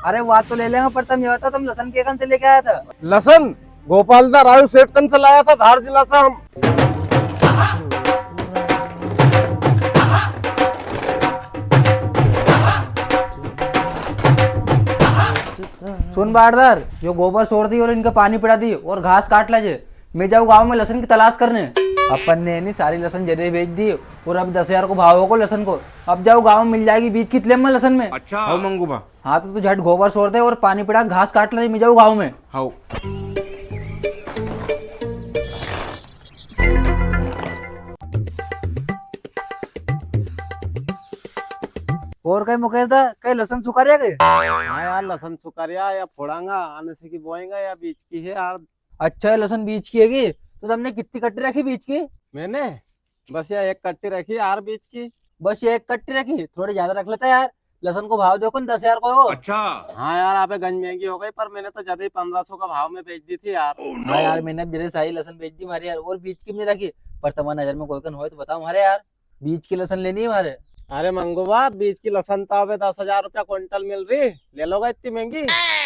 अरे बात तो ले लेंगे, पर तुम ये बताओ तुम लसन के कन से लेके आया था? लसन गोपालदार रायू सेठ कन से लाया था, धार जिला से हम। सुन बारदार, जो गोबर छोड़ दी और इनका पानी पिला दी और घास काट लाजे, मैं जाऊँ गांव में लसन की तलाश करने। अपन ने नहीं सारी लसन जरे बेच दी और अब 10,000 को भाव को लसन को। अब जाओ गांव में मिल जाएगी बीज कितने में लसन में। अच्छा हाउ मंगूबा। हाँ तो तू झट गोबर छोड़ दे और पानी पिला घास काट ले, मैं जाऊँ गाँव में। हाउ और कहीं मुकेश था कहीं लसन सुखा रहा गए? हाँ यार, लसन सुकारिया या फोड़ांगा आने से की बोएंगा या बीच की है यार। अच्छा है, लसन बीज की हैगी। तो तुमने कितनी कट्टी रखी बीज की? मैंने बस यार एक कट्टी रखी यार बीच की। बस ये एक कट्टी रखी, थोड़ी ज्यादा रख लेता यार। लसन को भाव देखो 10,000 को हो। अच्छा हाँ यार, आप गंज महंगी हो गई, पर मैंने तो ज्यादा ही 1500 का भाव में बेच दी थी यार। हाँ यार, मैंने अब जरे सारी लसन बेच दी हमारे यार, और बीज की भी नहीं रखी। पर तुम्हारी नजर में कोई कन हो तो बताओ हमारे यार, बीज की लसन लेनी है हमारे। अरे मंगूबा, बीच की लसन तो अबे 10,000 रुपया क्विंटल मिल रही, ले लोगा इतनी महंगी?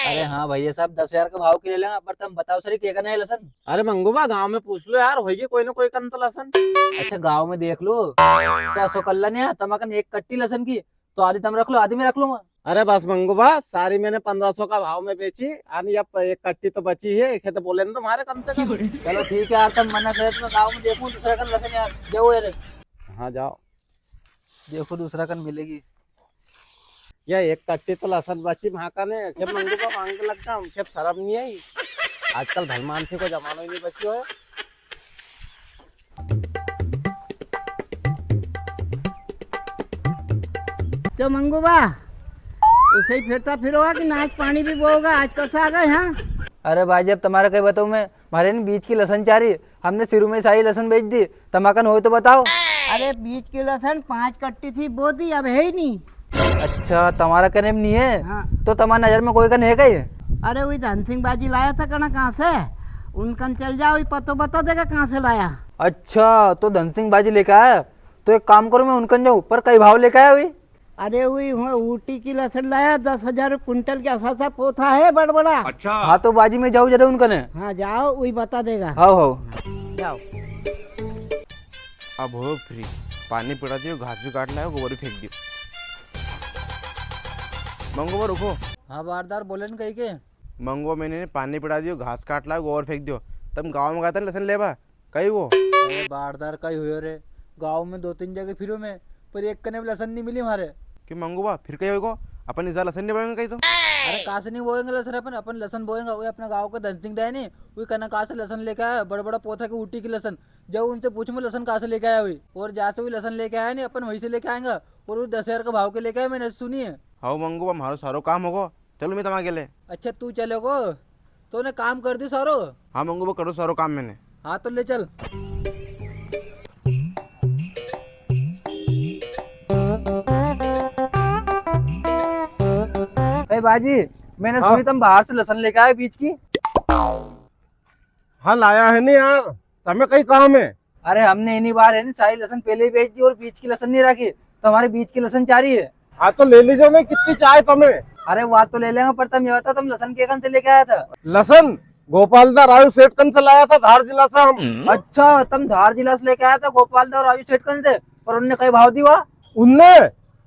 अरे हाँ भैया साहब, 10,000 का भाव की ले लेंगे, पर तुम बताओ सर क्या करना है लसन? अरे मंगूबा, गांव में पूछ लो यार, होगी कोई ना कोई कन तो लसन। अच्छा गाँव में देख लो क्या सो कल्ला नहीं है तमकन एक कट्टी लसन की, तो आधी तुम रख लो आधी मैं रख लूंगा। अरे बस मंगूबा, सारी मैंने 1500 का भाव में बेची, आनी अब एक कट्टी तो बची है, एक है तो बोले ना तुम्हारे कम से कम। चलो ठीक है यार, तुम मना करे तो मैं गाँव में देखूँ दूसरा कन लसन यार। जाओ यार, हाँ जाओ, देखो दूसरा कन मिलेगी। या एक कट्टी तो लसन बची महाका ने खेप मंगूबा मांगने लगता हूँ, खेप शर्म नहीं आई। आजकल धनमानसी को जमाना ही नहीं बची हो। तो मंगूबा उसे ही फिरता फिरोगा कि नाच पानी भी बोगा, आज कैसा आ गए? हाँ अरे भाई अब तुम्हारा कहीं बताऊँ मैं, हमारे ने बीज की लसन चाह रही, हमने शुरू में सारी लसन बेच दी, तमाकन हो तो बताओ। अरे बीच की लसन 5 कट्टी थी, बो दी, अब है ही नहीं। अच्छा तुम्हारा कने में नहीं है? हाँ। तो तुम्हारी नजर में कोई कन है कहीं? अरे वही धन सिंह बाजी लाया था कना, कहाँ से उनकन चल जाओ, वही पतो बता देगा कहाँ से लाया। अच्छा तो धन सिंह बाजी लेके आया, तो एक काम करो मैं उनकन जाऊँ, पर कई भाव लेके आया हुई? अरे वही वहाँ ऊटी की लसन लाया, 10,000 कुंटल के ऐसा पोथा है बड़ बड़ा। अच्छा हाँ तो बाजी में जाऊँ जरा उनकने। हाँ जाओ, वही बता देगा। हाँ हो जाओ। अब हो फ्री, पानी पिला दियो, घास भी काट लाओ, गोबर भी फेंक दियो। मंगूबा रुको। हाँ बारदार बोले न कही के। मंगूबा, मैंने पानी पिला दियो, घास काट लाओ, गोबर फेंक दियो। तुम गाँव में गए थे लसन लेबा, कही वो? अरे बारदार कई हुए रे, गाँव में 2-3 जगह फिरो में, पर एक कने भी लसन नहीं मिली हमारे। कि मंगूबा फिर कही होगा अपन इस लसन नहीं बोएंगे कहीं तो? अरे कहाँ से नहीं बोएंगे लसन, अपन लसन बोएंगे वही अपने गाँव का धन सिंह दे नहीं, वही कना कहाँ से लसन लेके आया, बड़ा बड़ा पोथा की ऊटी की लसन। जब उनसे पूछूंगा लसन कहाँ से लेके आया हुई, और जहाँ से भी लसन लेके आया नहीं अपन वहीं से लेके आएंगे, और वो 10,000 का भाव के लेके आया, मैंने सुनी है। हाँ मंगूबा, हमारा सारो काम होगा, चलो मैं तुम्हारे ले। अच्छा तू चलेगो तो उन्हें काम कर दी सारो? हाँ मंगूबा, करो सारो काम मैंने। हाँ तो ले चल। अरे बाजी, मैंने सुनी तुम बाहर से लसन लेके आए बीच की। हाँ लाया है नहीं यार, तुम्हें कहीं काम है? अरे हमने इन्हीं बार है ना सारी लसन पहले ही बेच दी और बीच की लसन नहीं रखी, तो हमारे बीच की लसन चाह रही है। हाँ तो ले लीजिए ना, कितनी चाहे तुम्हें? अरे बात तो ले लेंगे, पर तुम ये बताओ तुम लसन के कन से लेके आया था? लसन गोपालदार रायू सेठ कन से लाया था, धार जिला से हम। अच्छा तुम धार जिला से लेके आया था गोपालदार राजू सेठ कन से, पर उन्होंने कई भाव दी हुआ? उनने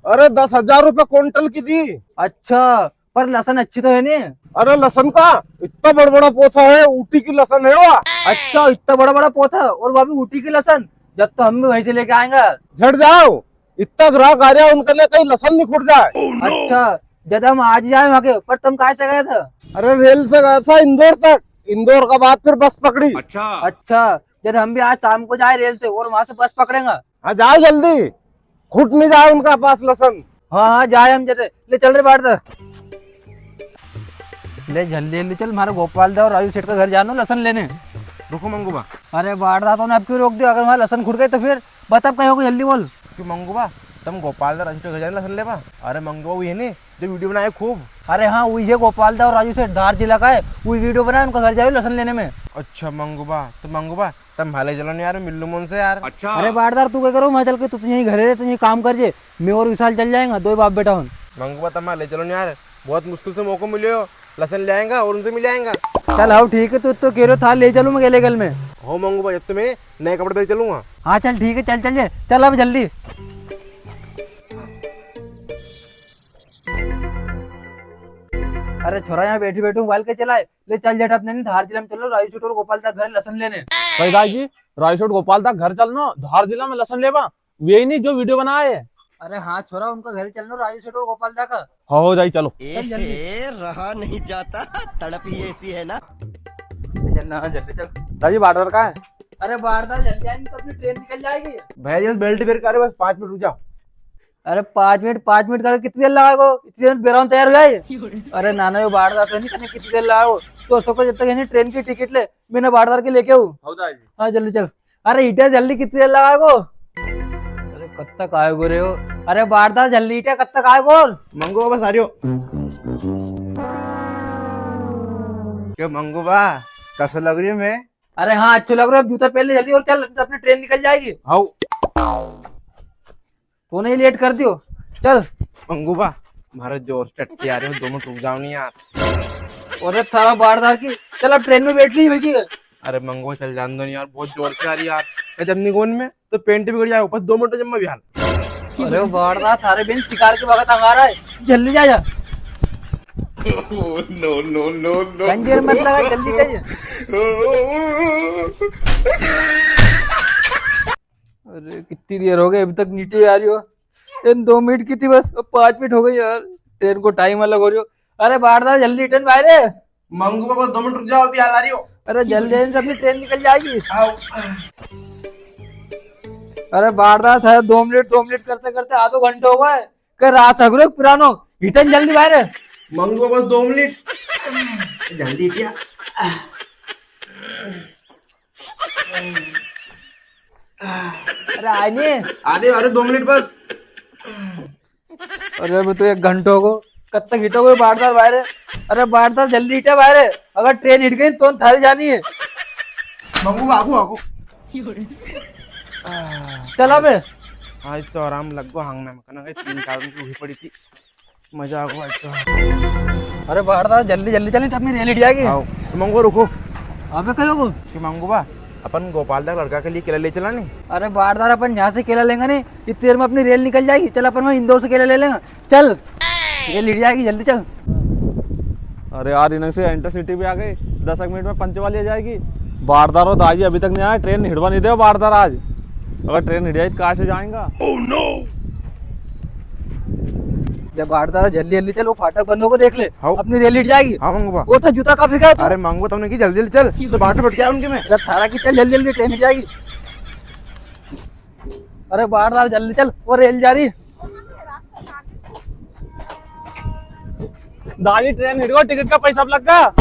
अरे 10,000 रुपये क्विंटल की दी। अच्छा पर लसन अच्छी तो है नहीं? अरे लसन का इतना बड़ा बड़ा पोथा है, ऊटी की लसन है वो। अच्छा इतना बड़ा बड़ा पोथा, और वो भी ऊटी की लसन, जब तो हम भी वहीं से लेके आएंगे। झट जाओ, इतना ग्राहक आ रहा है, उनके लिए कहीं लसन नहीं खुट जाए। अच्छा जब हम आज जाए वहाँ के, पर तुम कहाँ से गए थे? अरे रेल से गया था इंदौर तक, इंदौर का बाद फिर बस पकड़ी। अच्छा जब हम भी आज शाम को जाए रेल से और वहाँ से बस पकड़ेंगे। हाँ जाओ जल्दी, खुट नहीं जाए उनका पास लसन। हाँ हाँ जाए हम जरे, ले चल रे बाढ़ ले जल्दी ले चल, हमारे गोपालदा और राजू सेठ का घर जानो लसन लेने। रुको मंगूबा। अरे बाढ़दातों ने अब क्यों रोक दिया, अगर वहाँ लसन खुट गए तो फिर बता कहीं होगा, जल्दी बोल। क्यों मंगूबा, तुम गोपालदार राजू के घर जाने लसन लेबा? अरे मंगूबा वो ये नहीं जो वीडियो बनाए खूब। अरे हाँ वही है गोपालदा और राजू सेठ, धार जिला का है, वही वीडियो बनाए, उनका घर जाओ लसन लेने में। अच्छा मंगूबा, तो मंगूबा तुम भाले चलो नहीं यार, मिल्लू मन से यार। अच्छा अरे बाढ़दार तू क्या करो, मैं चल के तू यहीं घर रहे, तू यहीं काम कर जे, मैं और विशाल चल जाएगा, दो बाप बेटा हूँ। मंगूबा तुम ले चलो नहीं यार, बहुत मुश्किल से मौका मिले हो, लसन ले आएगा और उनसे मिल आएगा। चल हाँ ठीक है, तो कह रहे हो था ले चलूँ मैं गले में। हो मंगू भाई, अब तो मैं नए कपड़े पहन चलूंगा। हाँ चल ठीक है, चल चल चल अब जल्दी। अरे छोरा यहाँ बैठी बैठू मोबाइल के चलाए, ले चल जेठ अपने धार जिला में चलो, रायू छोटू और गोपाल तक घर लसन लेने। भाई दाई रायसोट गोपाल तक घर चलना, धार जिला में लसन लेवा, यही नहीं जो वीडियो बनाए है। अरे हाँ छोरा, उनका घर चलना रायू छोटू और गोपाल तक। हाँ हो जाई चलो। चल जल्दी। रहा नहीं जाता, तड़प ही ऐसी है ना। चल ना जल्दी चल। दादी बार्डर का है। अरे बारदार जल्दी आएंगे तो अपनी ट्रेन निकल जाएगी। भैया बस बेल्ट फेर कर, बस 5 मिनट रुक जाओ। अरे 5 मिनट कर कितनी देर लगाओ? इतनी देर बेराउन तैयार हुआ है। अरे नाना वो बारदार तो नहीं करने कितनी देर लगाओ, तो उसको जब तक यानी ट्रेन की टिकट ले मैंने बारदार के लेके आऊँ। हाँ जल्दी चल। अरे इटा जल्दी कितनी देर लगाओ? अरे कब तक आएगो रे हो? अरे बारदार जल्दी इटा कब तक आएगो? मंगू बस आ रही हो क्या मंगू बा? कैसा लग रही है मैं? अरे हाँ अच्छी लग रहा है, जूता पहन ले जल्दी और चल, अपनी ट्रेन निकल जाएगी। हाउ तूने ही लेट कर दियो, चल। मंगू बा, भारत जोर से टट्टी आ रही हो, 2 मिनट रुक जाओ नहीं यार। अरे थारा बारदार की, चल अब ट्रेन में बैठ ली भैया। अरे मंगू चल जान दो नहीं यार, बहुत जोर से आ रही यार। मैं जब निकोन में तो पेंट बिगड़ जाएगा, बस 2 मिनट जब मैं बिहार। अरे बारदार थारे बिन शिकार के वक्त आ रहा है, जल्दी जा जा। गंजेर मत लगा, जल्दी जाइए। अरे कितनी देर हो गई अभी तक नीचे आ रही हो? इन 2 मिनट की थी बस, अब 5 मिनट हो गई यार, ट्रेन को टाइम अलग हो रही हो। अरे बारदार जल्दी रिटर्न बाहर। मंगू बा, बस 2 मिनट रुक जाओ, अभी आ रही हो। अरे जल्दी अपनी ट्रेन निकल जाएगी। आओ। अरे बारदार था 2 मिनट करते करते आधो घंटे हो गए। कर रात सगरो पुरानो, रिटर्न जल्दी बाहर। मंगू बस 2 मिनट जल्दी क्या? अरे आए नहीं। अरे 2 मिनट बस। अरे अभी तो 1 घंटे हो, कब तक हिटोगे बारदार बाहर? अरे बारदार जल्दी हिटे बाहर, अगर ट्रेन हिट गई तो थारी जानी है। मंगू बा आगू आगू। चलो बे। आज तो आराम लग गो हांगना में, कना 3-4 दिन की पड़ी थी, मजा आ गया आज तो। अरे बारदार जल्दी जल्दी चल, अपनी रेल हिट जाएगी। आओ मंगू रुको। अबे कहोगो कि मंगू बा, अपन गोपाल तक लड़का के लिए केला ले चला नहीं? अरे बारदार अपन यहाँ से केला लेंगे नहीं, इतनी देर में अपनी रेल निकल जाएगी। चल अपन वहाँ इंदौर से केला ले लेंगे, चल रेल हिट जाएगी, जल्दी चल। अरे यार इन्हें से इंटरसिटी भी आ गई, 10 मिनट में पंचवाली आ जाएगी। बारदार और दाई अभी तक नहीं आया, ट्रेन हिड़वा नहीं दे बारदार आज। अगर ट्रेन हिट जाए तो कहाँ से जाएगा? जब बारदार जल्दी जल्दी चल, वो फाटक बंद होकर देख ले, हाँ। अपनी रेल हिट जाएगी। हाँ मंगू बा। वो तो जूता का फेंका है तू। अरे मंगू तुमने की जल्दी जल्दी चल, तो बाहर बैठ गया उनके में। अरे थारा की चल जल्दी जल्दी, ट्रेन हिट जाएगी। अरे बारदार जल्दी चल, वो रेल जा रही। दाई ट्रेन हिट गो, टिकट का पैसा अब लग गया।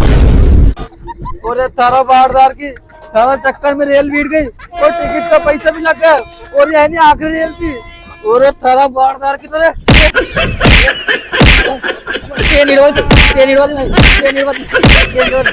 और थारा बारदार की थारा चक्कर में रेल बीट गई और टिकट का पैसा भी लग गया, और यह नहीं आखिरी रेल थी। और थारा बारदार की तरह ट्रेन हिड़वा, ट्रेन हिड़वा, ट्रेन हिड़वा, ट्रेन हिड़वा।